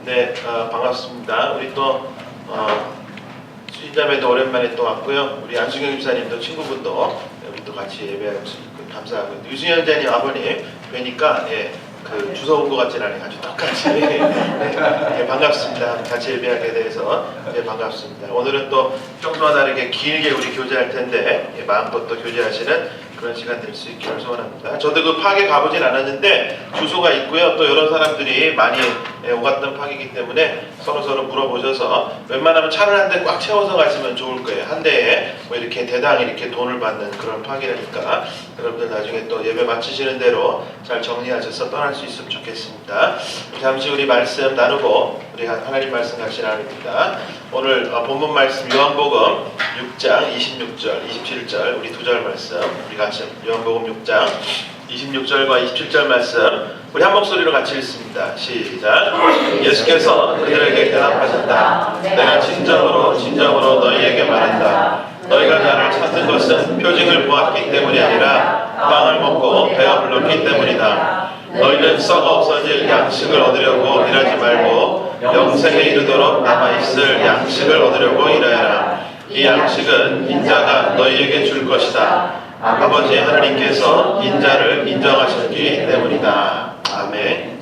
네, 반갑습니다. 우리 또 수진자매도 오랜만에 또 왔고요. 우리 안수경 집사님도 친구분도 우리 또 같이 예배할 수 있고 감사하고요. 유승현 장님 아버님 뵈니까 그 주워 온 것 같진 않아요. 아주 똑같이 네, 반갑습니다. 같이 예배하게 돼서 반갑습니다. 오늘은 또 평소와 다르게 길게 우리 교제할 텐데 마음껏 또 교제하시는 그런 시간 될 수 있기를 소원합니다. 저도 그 파괴 가보진 않았는데 주소가 있고요. 또 여러 사람들이 많이 오갔던 파괴이기 때문에 서로 물어보셔서 웬만하면 차를 한 대 꽉 채워서 가시면 좋을 거예요. 한 대에 뭐 이렇게 대당 이렇게 돈을 받는 그런 파괴라니까 여러분들 나중에 또 예배 마치시는 대로 잘 정리하셔서 떠날 수 있으면 좋겠습니다. 잠시 우리 말씀 나누고 우리 하나님 말씀 같이 나눕니다. 오늘 본문 말씀 요한복음 6장 26절 27절 우리 두 절 말씀 우리 같이 요한복음 6장 26절과 27절 말씀 우리 한 목소리로 같이 읽습니다. 시작. 예수께서 그들에게 대답하셨다. 내가 진정으로 너희에게 말한다. 너희가 나를 찾는 것은 표징을 보았기 때문이 아니라 빵을 먹고 배가 불렀기 때문이다. 너희는 썩어 없어질 양식을 얻으려고 일하지 말고 영생에 이르도록 남아있을 양식을 얻으려고 일하여라. 이 양식은 인자가 너희에게 줄 것이다. 아버지 하나님께서 인자를 인정하셨기 때문이다. 아멘.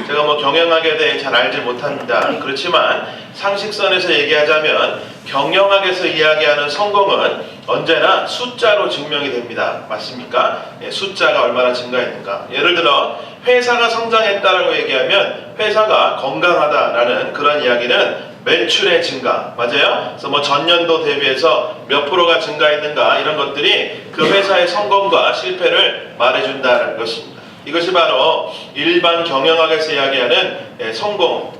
제가 뭐 경영학에 대해 잘 알지 못합니다. 그렇지만 상식선에서 얘기하자면 경영학에서 이야기하는 성공은 언제나 숫자로 증명이 됩니다. 맞습니까? 숫자가 얼마나 증가했는가. 예를 들어 회사가 성장했다라고 얘기하면 회사가 건강하다라는 그런 이야기는 매출의 증가, 맞아요? 그래서 뭐 전년도 대비해서 몇 프로가 증가했는가 이런 것들이 그 회사의 성공과 실패를 말해준다는 것입니다. 이것이 바로 일반 경영학에서 이야기하는 성공,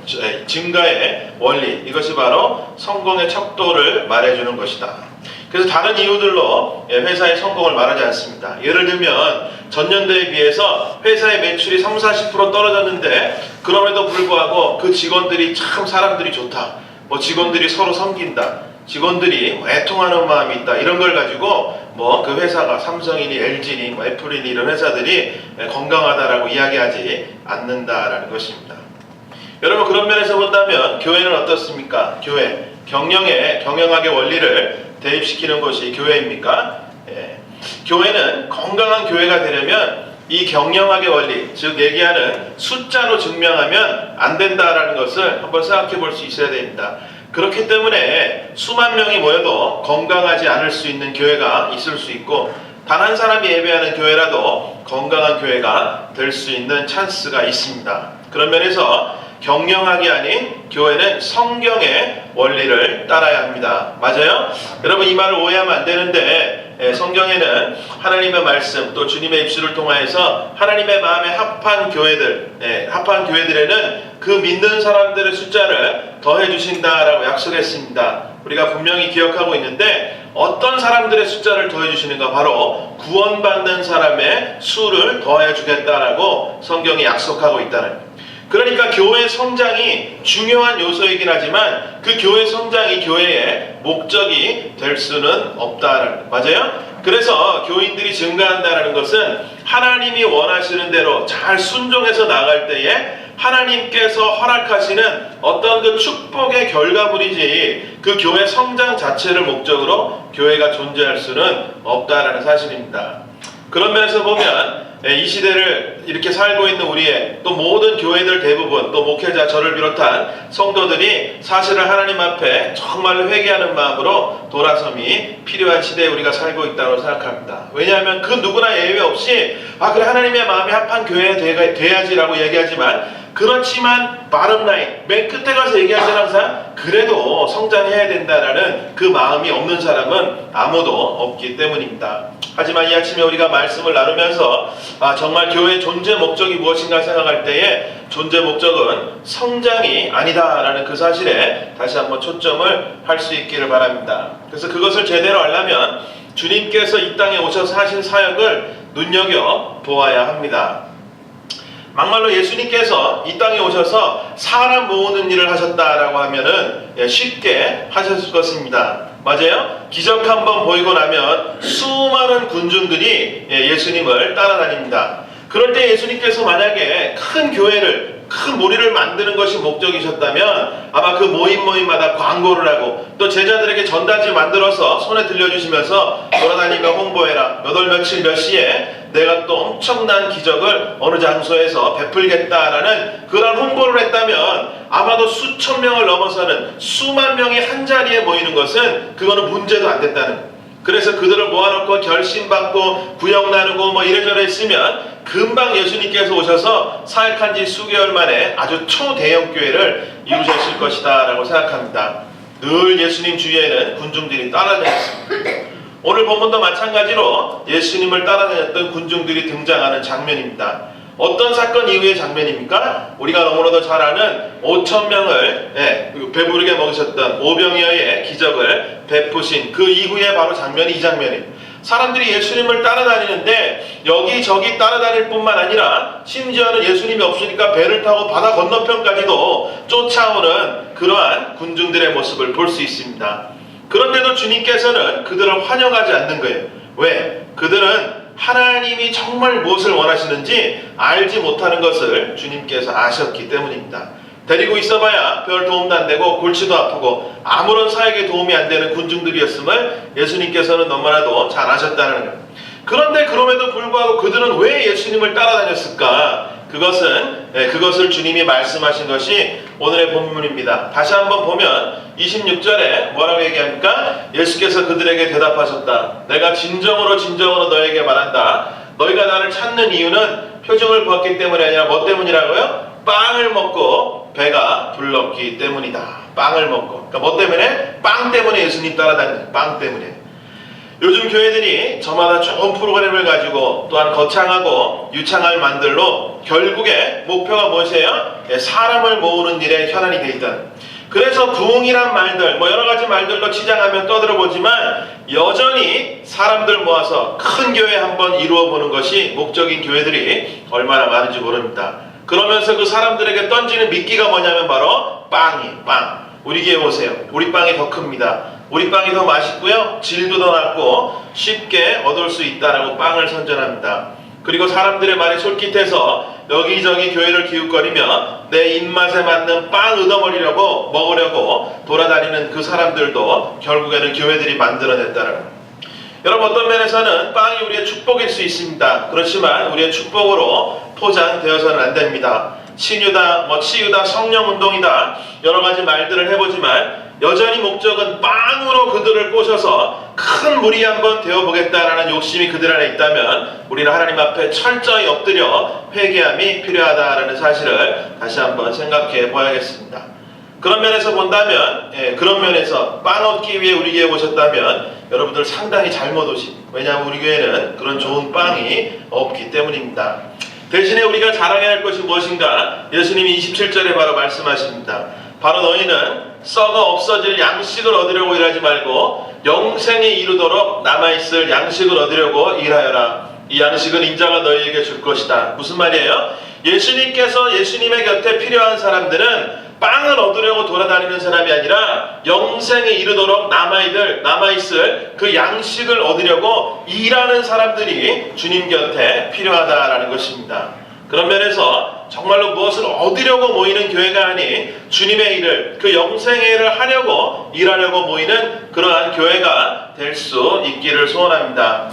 증가의 원리, 이것이 바로 성공의 척도를 말해주는 것이다. 그래서 다른 이유들로 회사의 성공을 말하지 않습니다. 예를 들면 전년도에 비해서 회사의 매출이 30-40% 떨어졌는데 그럼에도 불구하고 그 직원들이 참 사람들이 좋다, 뭐 직원들이 서로 섬긴다, 직원들이 애통하는 마음이 있다, 이런 걸 가지고 뭐 그 회사가 삼성이니 LG니 뭐 애플이니 이런 회사들이 건강하다라고 이야기하지 않는다라는 것입니다. 여러분 그런 면에서 본다면 교회는 어떻습니까? 교회, 경영학의 원리를 대입시키는 것이 교회입니까? 교회는 건강한 교회가 되려면 이 경영학의 원리, 즉 얘기하는 숫자로 증명하면 안 된다라는 것을 한번 생각해 볼 수 있어야 됩니다. 그렇기 때문에 수만 명이 모여도 건강하지 않을 수 있는 교회가 있을 수 있고 단 한 사람이 예배하는 교회라도 건강한 교회가 될 수 있는 찬스가 있습니다. 그런 면에서 경영학이 아닌 교회는 성경의 원리를 따라야 합니다. 맞아요? 여러분 이 말을 오해하면 안 되는데 성경에는 하나님의 말씀 또 주님의 입술을 통하여서 하나님의 마음에 합한 교회들에는 그 믿는 사람들의 숫자를 더해 주신다라고 약속했습니다. 우리가 분명히 기억하고 있는데 어떤 사람들의 숫자를 더해 주시는가? 바로 구원받는 사람의 수를 더해 주겠다라고 성경이 약속하고 있다는 거예요. 그러니까 교회 성장이 중요한 요소이긴 하지만 그 교회 성장이 교회의 목적이 될 수는 없다라는 거예요. 맞아요? 그래서 교인들이 증가한다는 것은 하나님이 원하시는 대로 잘 순종해서 나갈 때에 하나님께서 허락하시는 어떤 그 축복의 결과물이지 그 교회 성장 자체를 목적으로 교회가 존재할 수는 없다라는 사실입니다. 그런 면에서 보면 이 시대를 이렇게 살고 있는 우리의 또 모든 교회들 대부분 또 목회자 저를 비롯한 성도들이 사실은 하나님 앞에 정말로 회개하는 마음으로 돌아섬이 필요한 시대에 우리가 살고 있다고 생각합니다. 왜냐하면 그 누구나 예외 없이 그래 하나님의 마음이 합한 교회 돼야지라고 얘기하지만 그렇지만 바람라인 맨 끝에 가서 얘기하는 항상 그래도 성장해야 된다라는 그 마음이 없는 사람은 아무도 없기 때문입니다. 하지만 이 아침에 우리가 말씀을 나누면서 정말 교회의 존재 목적이 무엇인가 생각할 때에 존재 목적은 성장이 아니다라는 그 사실에 다시 한번 초점을 할 수 있기를 바랍니다. 그래서 그것을 제대로 알려면 주님께서 이 땅에 오셔서 하신 사역을 눈여겨 보아야 합니다. 막말로 예수님께서 이 땅에 오셔서 사람 모으는 일을 하셨다라고 하면은 쉽게 하셨을 것입니다. 맞아요? 기적 한번 보이고 나면 수많은 군중들이 예수님을 따라다닙니다. 그럴 때 예수님께서 만약에 큰 교회를 큰 무리를 만드는 것이 목적이셨다면 아마 그 모임마다 광고를 하고 또 제자들에게 전단지 만들어서 손에 들려주시면서 돌아다니며 홍보해라. 몇 월 며칠 몇 시에 내가 또 엄청난 기적을 어느 장소에서 베풀겠다라는 그런 홍보를 했다면 아마도 수천 명을 넘어서는 수만 명이 한 자리에 모이는 것은 그거는 문제도 안 됐다는 거예요. 그래서 그들을 모아놓고 결심받고 구역 나누고 뭐 이래저래 있으면 금방 예수님께서 오셔서 사역한 지 수개월 만에 아주 초대형 교회를 이루셨을 것이다 라고 생각합니다. 늘 예수님 주위에는 군중들이 따라다녔습니다. 오늘 본문도 마찬가지로 예수님을 따라다녔던 군중들이 등장하는 장면입니다. 어떤 사건 이후의 장면입니까? 우리가 너무나도 잘 아는 5,000명을 배부르게 먹으셨던 오병이어의 기적을 베푸신 그 이후에 바로 장면이 이 장면이에요. 사람들이 예수님을 따라다니는데 여기저기 따라다닐 뿐만 아니라 심지어는 예수님이 없으니까 배를 타고 바다 건너편까지도 쫓아오는 그러한 군중들의 모습을 볼 수 있습니다. 그런데도 주님께서는 그들을 환영하지 않는 거예요. 왜? 그들은 하나님이 정말 무엇을 원하시는지 알지 못하는 것을 주님께서 아셨기 때문입니다. 데리고 있어봐야 별 도움도 안 되고 골치도 아프고 아무런 사역에 도움이 안 되는 군중들이었음을 예수님께서는 너무나도 잘 아셨다는 거예요. 그런데 그럼에도 불구하고 그들은 왜 예수님을 따라다녔을까? 그것을 주님이 말씀하신 것이 오늘의 본문입니다. 다시 한번 보면 26절에 뭐라고 얘기합니까? 예수께서 그들에게 대답하셨다. 내가 진정으로 너에게 말한다. 너희가 나를 찾는 이유는 표정을 보았기 때문이 아니라 뭐 때문이라고요? 빵을 먹고 배가 불렀기 때문이다. 빵을 먹고. 그러니까 뭐 때문에? 빵 때문에 예수님 따라다니는 빵 때문에. 요즘 교회들이 저마다 좋은 프로그램을 가지고 또한 거창하고 유창한 만들로 결국에 목표가 무엇이에요? 사람을 모으는 일에 현안이 돼 있다는. 그래서 부흥이란 말들, 뭐 여러 가지 말들로 치장하면 떠들어보지만 여전히 사람들 모아서 큰 교회 한번 이루어보는 것이 목적인 교회들이 얼마나 많은지 모릅니다. 그러면서 그 사람들에게 던지는 미끼가 뭐냐면 바로 빵. 우리 교회 오세요. 우리 빵이 더 큽니다. 우리 빵이 더 맛있고요. 질도 더 낮고 쉽게 얻을 수 있다라고 빵을 선전합니다. 그리고 사람들의 말에 솔깃해서 여기저기 교회를 기웃거리며 내 입맛에 맞는 빵 얻어버리려고 먹으려고 돌아다니는 그 사람들도 결국에는 교회들이 만들어냈다는 거예요. 여러분 어떤 면에서는 빵이 우리의 축복일 수 있습니다. 그렇지만 우리의 축복으로 포장되어서는 안 됩니다. 신유다, 치유다, 성령운동이다 여러 가지 말들을 해보지만 여전히 목적은 빵으로 그들을 꼬셔서 큰 무리 한번 되어보겠다라는 욕심이 그들 안에 있다면 우리는 하나님 앞에 철저히 엎드려 회개함이 필요하다라는 사실을 다시 한번 생각해 보아야겠습니다. 그런 면에서 본다면 그런 면에서 빵 얻기 위해 우리 교회에 오셨다면 여러분들 상당히 잘못 오신, 왜냐하면 우리 교회는 그런 좋은 빵이 없기 때문입니다. 대신에 우리가 자랑해야 할 것이 무엇인가? 예수님이 27절에 바로 말씀하십니다. 바로 너희는 썩어 없어질 양식을 얻으려고 일하지 말고 영생에 이르도록 남아있을 양식을 얻으려고 일하여라. 이 양식은 인자가 너희에게 줄 것이다. 무슨 말이에요? 예수님의 곁에 필요한 사람들은 빵을 얻으려고 돌아다니는 사람이 아니라 영생에 이르도록 남아있을 그 양식을 얻으려고 일하는 사람들이 주님 곁에 필요하다라는 것입니다. 그런 면에서 정말로 무엇을 얻으려고 모이는 교회가 아닌 주님의 일을, 그 영생의 일을 하려고 일하려고 모이는 그러한 교회가 될 수 있기를 소원합니다.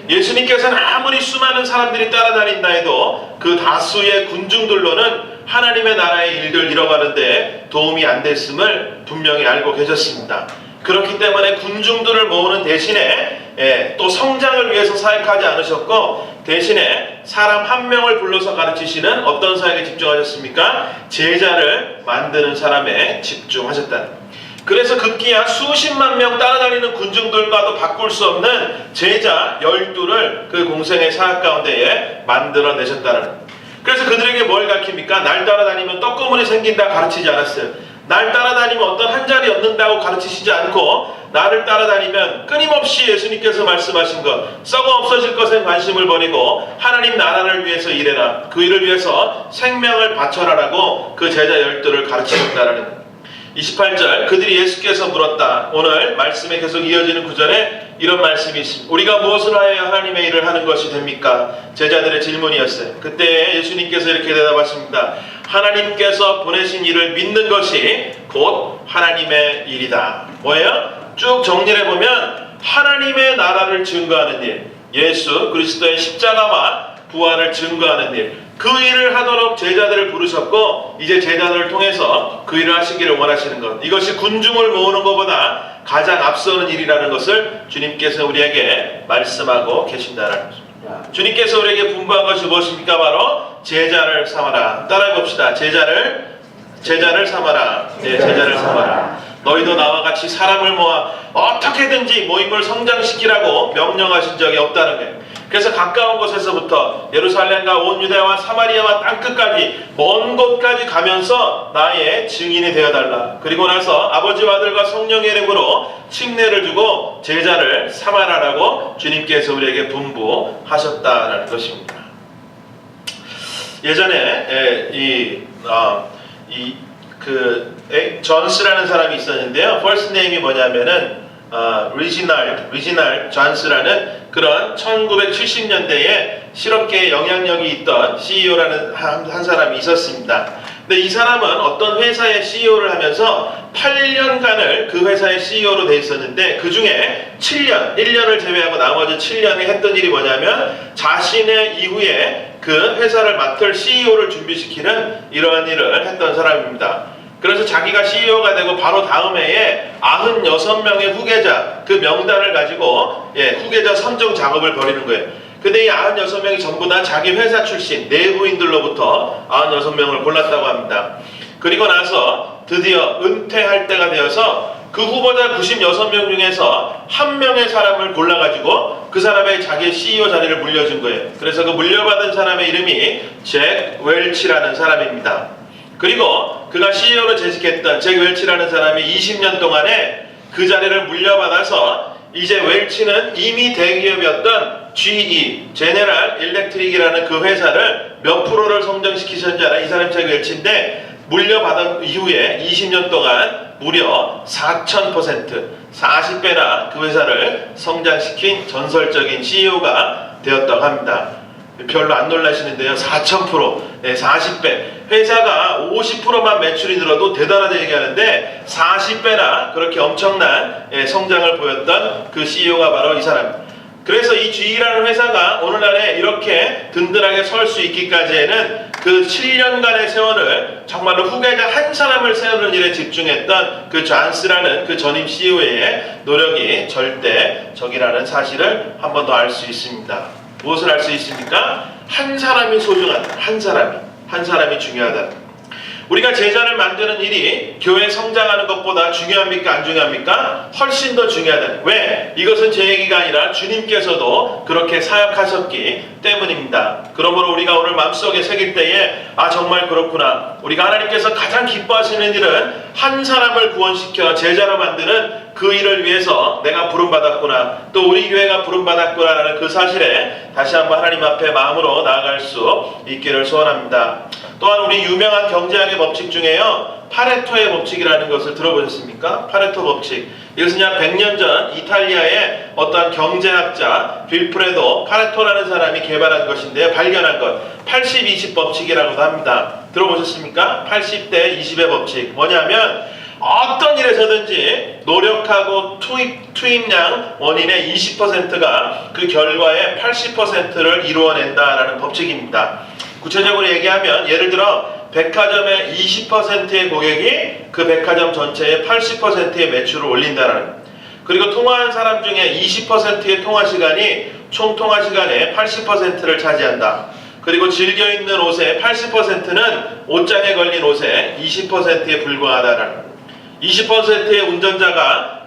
예수님께서는 아무리 수많은 사람들이 따라다닌다 해도 그 다수의 군중들로는 하나님의 나라의 일들 이뤄가는데 도움이 안 됐음을 분명히 알고 계셨습니다. 그렇기 때문에 군중들을 모으는 대신에 또 성장을 위해서 사역하지 않으셨고 대신에 사람 한 명을 불러서 가르치시는 어떤 사역에 집중하셨습니까? 제자를 만드는 사람에 집중하셨다는. 그래서 급기야 수십만 명 따라다니는 군중들과도 바꿀 수 없는 제자 12를 그 공생의 사역 가운데에 만들어내셨다는. 그래서 그들에게 뭘 가르칩니까? 날 따라다니면 떡고물이 생긴다 가르치지 않았어요. 날 따라다니면 어떤 한 자리 얻는다고 가르치시지 않고 나를 따라다니면 끊임없이 예수님께서 말씀하신 것, 썩어 없어질 것에 관심을 버리고 하나님 나라를 위해서 일해라. 그 일을 위해서 생명을 바쳐라라고 그 제자 12를 가르치셨다라는 거예요. 28절 그들이 예수께서 물었다. 오늘 말씀에 계속 이어지는 구절에 이런 말씀이 있습니다. 우리가 무엇을 하여야 하나님의 일을 하는 것이 됩니까? 제자들의 질문이었어요. 그때 예수님께서 이렇게 대답하십니다. 하나님께서 보내신 일을 믿는 것이 곧 하나님의 일이다. 뭐예요? 쭉 정리를 해보면 하나님의 나라를 증거하는 일, 예수 그리스도의 십자가와 부활을 증거하는 일, 그 일을 하도록 제자들을 부르셨고 이제 제자들을 통해서 그 일을 하시기를 원하시는 것, 이것이 군중을 모으는 것보다 가장 앞서는 일이라는 것을 주님께서 우리에게 말씀하고 계신다는 것입니다. 주님께서 우리에게 분부한 것이 무엇입니까? 바로 제자를 삼아라. 따라해 봅시다. 제자를 삼아라. 네, 제자를 삼아라. 너희도 나와 같이 사람을 모아 어떻게든지 모임을 성장시키라고 명령하신 적이 없다는 거예요. 그래서 가까운 곳에서부터 예루살렘과 온 유대와 사마리아와 땅끝까지 먼 곳까지 가면서 나의 증인이 되어달라. 그리고 나서 아버지와 아들과 성령의 이름으로 칭례를 주고 제자를 삼아라라고 주님께서 우리에게 분부하셨다라는 것입니다. 예전에 존스라는 사람이 있었는데요. 퍼스트 네임이 뭐냐면은 리지널 존스라는 그런 1970년대에 실업계에 영향력이 있던 CEO라는 한 사람이 있었습니다. 근데 이 사람은 어떤 회사의 CEO를 하면서 8년간을 그 회사의 CEO로 돼 있었는데 그 중에 1년을 제외하고 나머지 7년에 했던 일이 뭐냐면 자신의 이후에 그 회사를 맡을 CEO를 준비시키는 이러한 일을 했던 사람입니다. 그래서 자기가 CEO가 되고 바로 다음 해에 96명의 후계자 그 명단을 가지고 후계자 선정 작업을 벌이는 거예요. 근데 이 96명이 전부 다 자기 회사 출신 내부인들로부터 96명을 골랐다고 합니다. 그리고 나서 드디어 은퇴할 때가 되어서 그 후보자 96명 중에서 한 명의 사람을 골라가지고 그 사람의 자기의 CEO 자리를 물려준 거예요. 그래서 그 물려받은 사람의 이름이 잭 웰치라는 사람입니다. 그리고 그가 CEO로 재직했던 잭 웰치라는 사람이 20년 동안에 그 자리를 물려받아서 이제 웰치는 이미 대기업이었던 GE, 제네럴 일렉트릭이라는 그 회사를 몇 프로를 성장시키셨는지 알아? 이 사람이 잭 웰치인데 물려받은 이후에 20년 동안 무려 4000%, 40배나 그 회사를 성장시킨 전설적인 CEO가 되었다고 합니다. 별로 안 놀라시는데요. 4000%, 40배. 회사가 50%만 매출이 늘어도 대단하다 얘기하는데 40배나 그렇게 엄청난 성장을 보였던 그 CEO가 바로 이 사람. 그래서 이 GE라는 회사가 오늘날에 이렇게 든든하게 설 수 있기까지에는 그 7년간의 세월을 정말로 후계자 한 사람을 세우는 일에 집중했던 그 존스라는 그 전임 CEO의 노력이 절대적이라는 사실을 한 번 더 알 수 있습니다. 무엇을 알 수 있습니까? 한 사람이 소중하다. 한 사람이 중요하다. 우리가 제자를 만드는 일이 교회 성장하는 것보다 중요합니까? 안 중요합니까? 훨씬 더 중요하다. 왜? 이것은 제 얘기가 아니라 주님께서도 그렇게 사역하셨기 때문입니다. 그러므로 우리가 오늘 마음속에 새길 때에 정말 그렇구나. 우리가 하나님께서 가장 기뻐하시는 일은 한 사람을 구원시켜 제자로 만드는 그 일을 위해서 내가 부름받았구나. 또 우리 교회가 부름받았구나라는 그 사실에 다시 한번 하나님 앞에 마음으로 나아갈 수 있기를 소원합니다. 또한 우리 유명한 경제학의 법칙 중에요. 파레토의 법칙이라는 것을 들어보셨습니까? 파레토 법칙. 이것은 약 100년 전 이탈리아의 어떠한 경제학자 빌프레도 파레토라는 사람이 개발한 것인데요. 발견한 것. 80-20 법칙이라고도 합니다. 들어보셨습니까? 80대 20의 법칙. 뭐냐면 어떤 일에서든지 노력하고 투입량 원인의 20%가 그 결과의 80%를 이루어낸다라는 법칙입니다. 구체적으로 얘기하면 예를 들어 백화점의 20%의 고객이 그 백화점 전체의 80%의 매출을 올린다라는, 그리고 통화한 사람 중에 20%의 통화시간이 총 통화시간의 80%를 차지한다. 그리고 즐겨 입는 옷의 80%는 옷장에 걸린 옷의 20%에 불과하다라는, 20%의 운전자가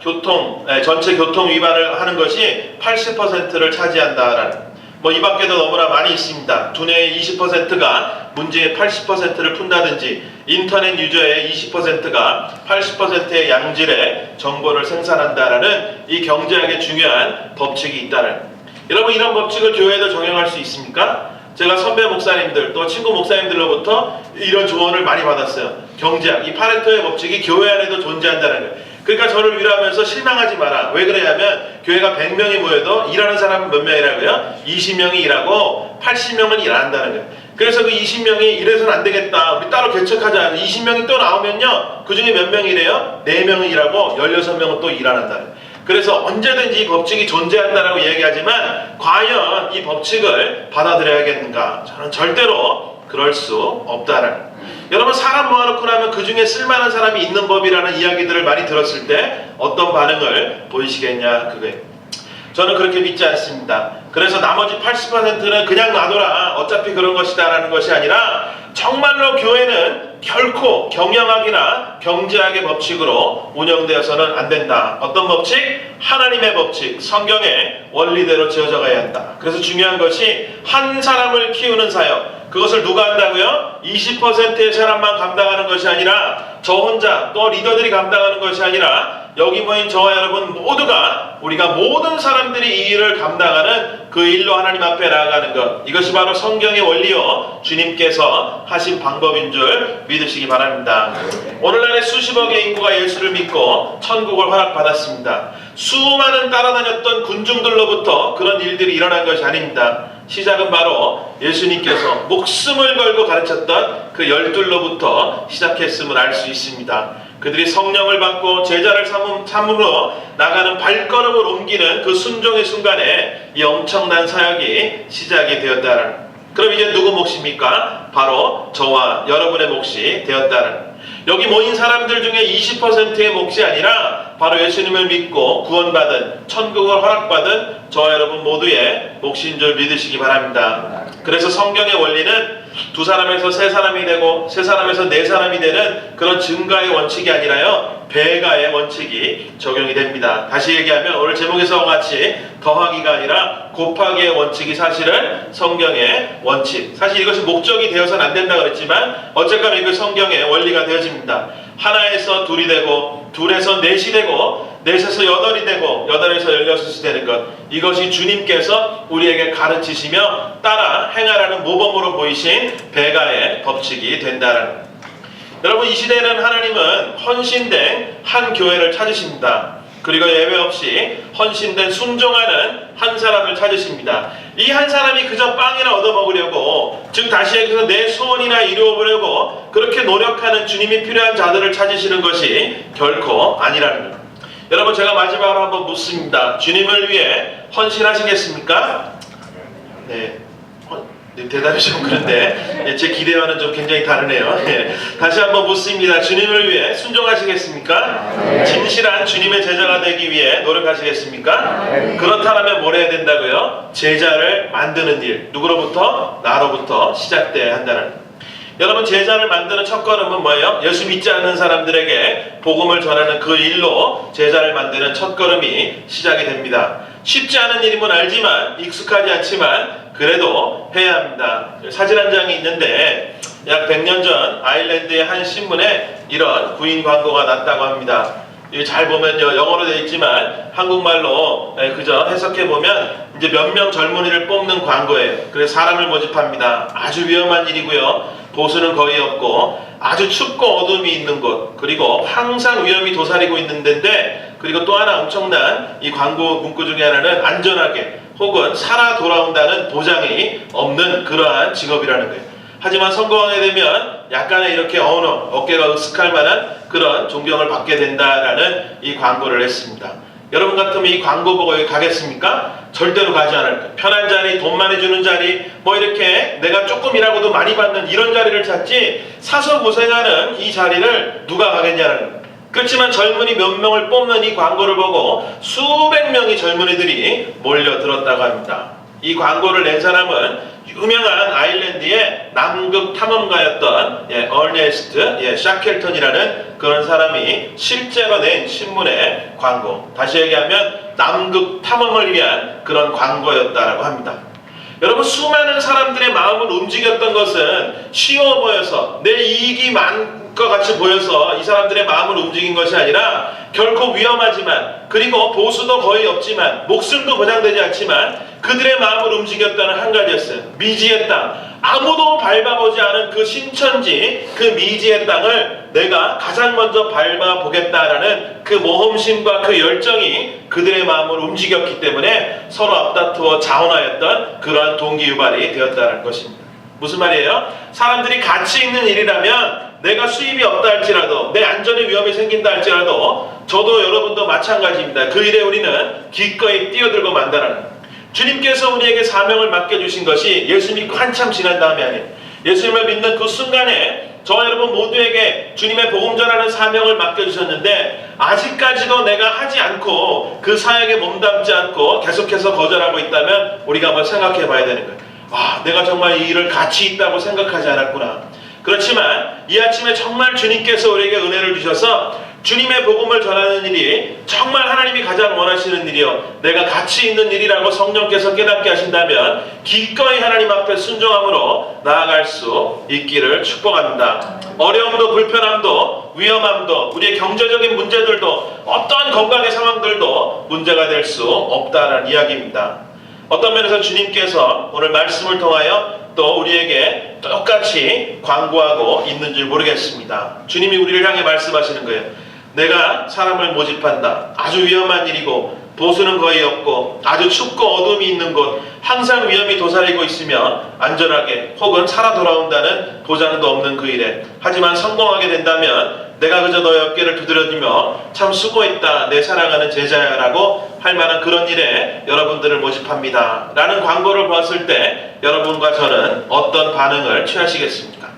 전체 교통 위반을 하는 것이 80%를 차지한다라는, 이 밖에도 너무나 많이 있습니다. 두뇌의 20%가 문제의 80%를 푼다든지, 인터넷 유저의 20%가 80%의 양질의 정보를 생산한다라는 이 경제학의 중요한 법칙이 있다는. 여러분, 이런 법칙을 교회에도 적용할 수 있습니까? 제가 선배 목사님들 또 친구 목사님들로부터 이런 조언을 많이 받았어요. 경제학, 이 파레토의 법칙이 교회 안에도 존재한다는 거예요. 그러니까 저를 위로하면서 실망하지 마라. 왜 그러냐면 교회가 100명이 모여도 일하는 사람은 몇 명이라고요? 20명이 일하고 80명은 일 안 한다는 거예요. 그래서 그 20명이 이래서는 안 되겠다. 우리 따로 개척하자. 20명이 또 나오면요. 그 중에 몇 명이래요? 4명은 일하고 16명은 또 일 안 한다는 거예요. 그래서 언제든지 이 법칙이 존재한다라고 얘기하지만 과연 이 법칙을 받아들여야겠는가? 저는 절대로 그럴 수 없다라는 거예요. 여러분 사람 모아놓고 나면 그 중에 쓸만한 사람이 있는 법이라는 이야기들을 많이 들었을 때 어떤 반응을 보이시겠냐 그거예요. 저는 그렇게 믿지 않습니다. 그래서 나머지 80%는 그냥 놔둬라. 어차피 그런 것이다 라는 것이 아니라 정말로 교회는 결코 경영학이나 경제학의 법칙으로 운영되어서는 안 된다. 어떤 법칙? 하나님의 법칙, 성경의 원리대로 지어져 가야 한다. 그래서 중요한 것이 한 사람을 키우는 사역, 그것을 누가 한다고요? 20%의 사람만 감당하는 것이 아니라 저 혼자 또 리더들이 감당하는 것이 아니라 여기 모인 저와 여러분 모두가 우리가 모든 사람들이 이 일을 감당하는 그 일로 하나님 앞에 나아가는 것, 이것이 바로 성경의 원리요 주님께서 하신 방법인 줄 믿으시기 바랍니다. 오늘날에 수십억의 인구가 예수를 믿고 천국을 허락받았습니다. 수많은 따라다녔던 군중들로부터 그런 일들이 일어난 것이 아닙니다. 시작은 바로 예수님께서 목숨을 걸고 가르쳤던 그 12로부터 시작했음을 알 수 있습니다. 그들이 성령을 받고 제자를 삼음으로 나가는 발걸음을 옮기는 그 순종의 순간에 이 엄청난 사역이 시작이 되었다는. 그럼 이제 누구 몫입니까? 바로 저와 여러분의 몫이 되었다는. 여기 모인 사람들 중에 20%의 몫이 아니라 바로 예수님을 믿고 구원받은 천국을 허락받은 저와 여러분 모두의 몫인 줄 믿으시기 바랍니다. 그래서 성경의 원리는 두 사람에서 세 사람이 되고 세 사람에서 네 사람이 되는 그런 증가의 원칙이 아니라요 배가의 원칙이 적용이 됩니다. 다시 얘기하면 오늘 제목에서와 같이 더하기가 아니라 곱하기의 원칙이 사실은 성경의 원칙. 사실 이것이 목적이 되어서는 안 된다고 그랬지만 어쨌거나 이거 성경의 원리가 되어집니다. 하나에서 둘이 되고 둘에서 넷이 되고 넷에서 여덟이 되고 여덟에서 16이 되는 것, 이것이 주님께서 우리에게 가르치시며 따라 행하라는 모범으로 보이신 배가의 법칙이 된다는 것. 여러분 이 시대에는 하나님은 헌신된 한 교회를 찾으십니다. 그리고 예외 없이 헌신된 순종하는 한 사람을 찾으십니다. 이 한 사람이 그저 빵이나 얻어먹으려고, 즉 다시 얘기해서 내 소원이나 이루어보려고 그렇게 노력하는 주님이 필요한 자들을 찾으시는 것이 결코 아니라는 겁니다. 여러분 제가 마지막으로 한번 묻습니다. 주님을 위해 헌신하시겠습니까? 네. 대답이 좀 그런데 제 기대와는 좀 굉장히 다르네요. 다시 한번 묻습니다. 주님을 위해 순종하시겠습니까? 네. 진실한 주님의 제자가 되기 위해 노력하시겠습니까? 네. 그렇다면 뭘 해야 된다고요? 제자를 만드는 일. 누구로부터? 나로부터 시작돼야 한다는. 여러분 제자를 만드는 첫걸음은 뭐예요? 예수 믿지 않는 사람들에게 복음을 전하는 그 일로 제자를 만드는 첫걸음이 시작이 됩니다. 쉽지 않은 일임은 알지만, 익숙하지 않지만 그래도 해야 합니다. 사진 한 장이 있는데 약 100년 전 아일랜드의 한 신문에 이런 구인 광고가 났다고 합니다. 잘 보면요 영어로 되어 있지만 한국말로 그저 해석해보면 이제 몇 명 젊은이를 뽑는 광고예요. 그래서 사람을 모집합니다. 아주 위험한 일이고요, 보수는 거의 없고 아주 춥고 어둠이 있는 곳, 그리고 항상 위험이 도사리고 있는 데인데, 그리고 또 하나 엄청난 이 광고 문구 중에 하나는 안전하게 혹은 살아 돌아온다는 보장이 없는 그러한 직업이라는 거예요. 하지만 성공하게 되면 약간의 이렇게 어깨가 으쓱할 만한 그런 존경을 받게 된다라는 이 광고를 했습니다. 여러분 같으면 이 광고 보고 여기 가겠습니까? 절대로 가지 않을 거예요. 편한 자리, 돈 많이 주는 자리, 뭐 이렇게 내가 조금이라고도 많이 받는 이런 자리를 찾지, 사서 고생하는 이 자리를 누가 가겠냐는 거예요. 그렇지만 젊은이 몇 명을 뽑는 이 광고를 보고 수백 명의 젊은이들이 몰려들었다고 합니다. 이 광고를 낸 사람은 유명한 아일랜드의 남극 탐험가였던 얼네스트 샤켈턴이라는 그런 사람이 실제로 낸 신문의 광고, 다시 얘기하면 남극 탐험을 위한 그런 광고였다라고 합니다. 여러분 수많은 사람들의 마음을 움직였던 것은 쉬워 보여서 내 이익이 많은 것 같이 보여서 이 사람들의 마음을 움직인 것이 아니라 결코 위험하지만, 그리고 보수도 거의 없지만, 목숨도 보장되지 않지만 그들의 마음을 움직였다는 한 가지였어요. 미지의 땅, 아무도 밟아보지 않은 그 신천지, 그 미지의 땅을 내가 가장 먼저 밟아보겠다라는 그 모험심과 그 열정이 그들의 마음을 움직였기 때문에 서로 앞다투어 자원하였던 그러한 동기유발이 되었다는 것입니다. 무슨 말이에요? 사람들이 가치 있는 일이라면 내가 수입이 없다 할지라도, 내 안전에 위험이 생긴다 할지라도, 저도 여러분도 마찬가지입니다. 그 일에 우리는 기꺼이 뛰어들고 만다라는, 주님께서 우리에게 사명을 맡겨주신 것이 예수 믿고 한참 지난 다음에 아니에요. 예수님을 믿는 그 순간에 저와 여러분 모두에게 주님의 복음 전하는 사명을 맡겨주셨는데, 아직까지도 내가 하지 않고 그 사역에 몸담지 않고 계속해서 거절하고 있다면 우리가 한번 생각해 봐야 되는 거예요. 아, 내가 정말 이 일을 가치 있다고 생각하지 않았구나. 그렇지만 이 아침에 정말 주님께서 우리에게 은혜를 주셔서 주님의 복음을 전하는 일이 정말 하나님이 가장 원하시는 일이요, 내가 가치 있는 일이라고 성령께서 깨닫게 하신다면 기꺼이 하나님 앞에 순종함으로 나아갈 수 있기를 축복합니다. 어려움도 불편함도 위험함도 우리의 경제적인 문제들도 어떠한 건강의 상황들도 문제가 될 수 없다는 이야기입니다. 어떤 면에서 주님께서 오늘 말씀을 통하여 또 우리에게 똑같이 광고하고 있는 줄 모르겠습니다. 주님이 우리를 향해 말씀하시는 거예요. 내가 사람을 모집한다. 아주 위험한 일이고 보수는 거의 없고 아주 춥고 어둠이 있는 곳, 항상 위험이 도사리고 있으며 안전하게 혹은 살아 돌아온다는 보장도 없는 그 일에, 하지만 성공하게 된다면 내가 그저 너의 어깨를 두드려주며 참 수고했다 내 사랑하는 제자야 라고 할 만한 그런 일에 여러분들을 모집합니다 라는 광고를 보았을 때 여러분과 저는 어떤 반응을 취하시겠습니까?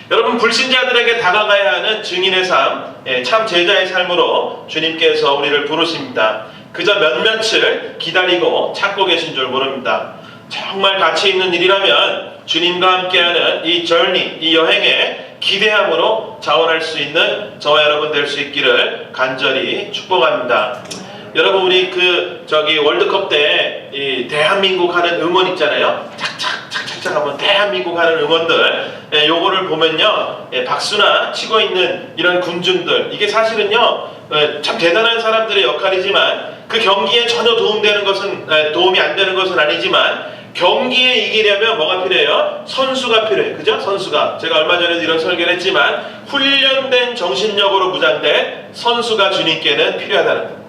여러분, 불신자들에게 다가가야 하는 증인의 삶, 참 제자의 삶으로 주님께서 우리를 부르십니다. 그저 몇몇을 기다리고 찾고 계신 줄 모릅니다. 정말 가치 있는 일이라면 주님과 함께하는 이 저니, 이 여행에 기대함으로 자원할 수 있는 저와 여러분 될 수 있기를 간절히 축복합니다. 여러분, 우리 월드컵 때 이 대한민국 하는 응원 있잖아요. 착착 하면 대한민국 하는 응원들, 요거를 보면요, 박수나 치고 있는 이런 군중들, 이게 사실은요 참 대단한 사람들의 역할이지만 그 경기에 전혀 도움이 안 되는 것은 아니지만, 경기에 이기려면 뭐가 필요해요? 선수가 필요해요. 그죠? 선수가. 제가 얼마 전에도 이런 설교를 했지만 훈련된 정신력으로 무장된 선수가 주님께는 필요하다는 거예요.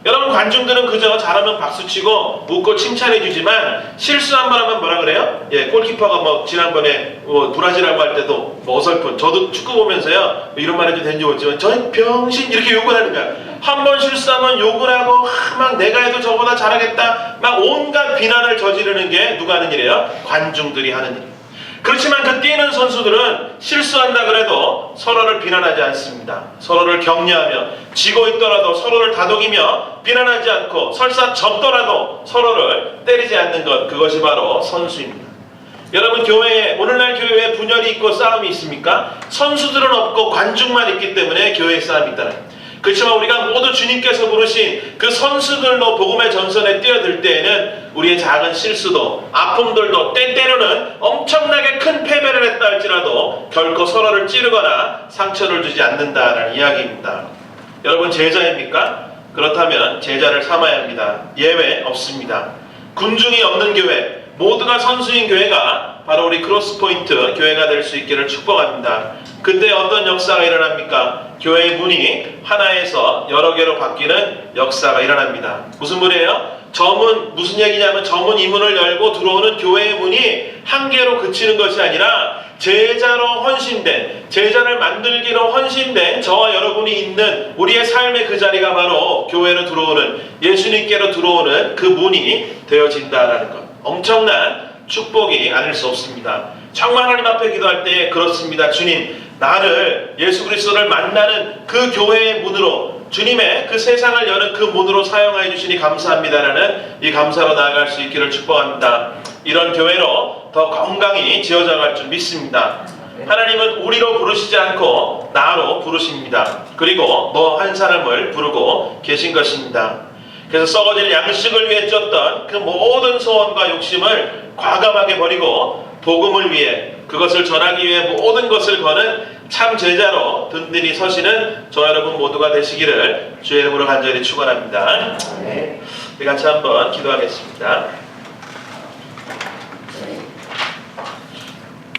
여러분, 관중들은 그저 잘하면 박수치고 웃고 칭찬해주지만 실수 한 번 하면 뭐라 그래요? 골키퍼가 지난번에 브라질하고 할 때도 어설픈, 저도 축구 보면서요 이런 말 해도 되는지 모르지만 저 병신 이렇게 욕을 하는 거야. 한 번 실수하면 욕을 하고 막 내가 해도 저보다 잘하겠다 막 온갖 비난을 저지르는 게 누가 하는 일이에요? 관중들이 하는 일. 그렇지만 그 뛰는 선수들은 실수한다 그래도 서로를 비난하지 않습니다. 서로를 격려하며, 지고 있더라도 서로를 다독이며 비난하지 않고, 설사 졌더라도 서로를 때리지 않는 것, 그것이 바로 선수입니다. 여러분, 오늘날 교회에 분열이 있고 싸움이 있습니까? 선수들은 없고 관중만 있기 때문에 교회에 싸움이 있다는. 그렇지만 우리가 모두 주님께서 부르신 그 선수들로 복음의 전선에 뛰어들 때에는 우리의 작은 실수도, 아픔들도, 때때로는 엄청나게 큰 패배를 했다 할지라도 결코 서로를 찌르거나 상처를 주지 않는다라는 이야기입니다. 여러분, 제자입니까? 그렇다면 제자를 삼아야 합니다. 예외 없습니다. 군중이 없는 교회, 모두가 선수인 교회가 바로 우리 크로스포인트 교회가 될 수 있기를 축복합니다. 그때 어떤 역사가 일어납니까? 교회의 문이 하나에서 여러 개로 바뀌는 역사가 일어납니다. 무슨 문이에요? 무슨 얘기냐면 이 문을 열고 들어오는 교회의 문이 한 개로 그치는 것이 아니라 제자로 헌신된, 제자를 만들기로 헌신된 저와 여러분이 있는 우리의 삶의 그 자리가 바로 교회로 들어오는, 예수님께로 들어오는 그 문이 되어진다라는 것. 엄청난 축복이 아닐 수 없습니다. 정말 하나님 앞에 기도할 때 그렇습니다. 주님, 나를 예수 그리스도를 만나는 그 교회의 문으로, 주님의 그 세상을 여는 그 문으로 사용하여 주시니 감사합니다라는 이 감사로 나아갈 수 있기를 축복합니다. 이런 교회로 더 건강히 지어져 갈 줄 믿습니다. 하나님은 우리로 부르시지 않고 나로 부르십니다. 그리고 너 한 사람을 부르고 계신 것입니다. 그래서 썩어질 양식을 위해 쫓던 그 모든 소원과 욕심을 과감하게 버리고 복음을 위해, 그것을 전하기 위해 모든 것을 거는 참 제자로 든든히 서시는 저 여러분 모두가 되시기를 주의 이름으로 간절히 축원합니다. 우리 같이 한번 기도하겠습니다.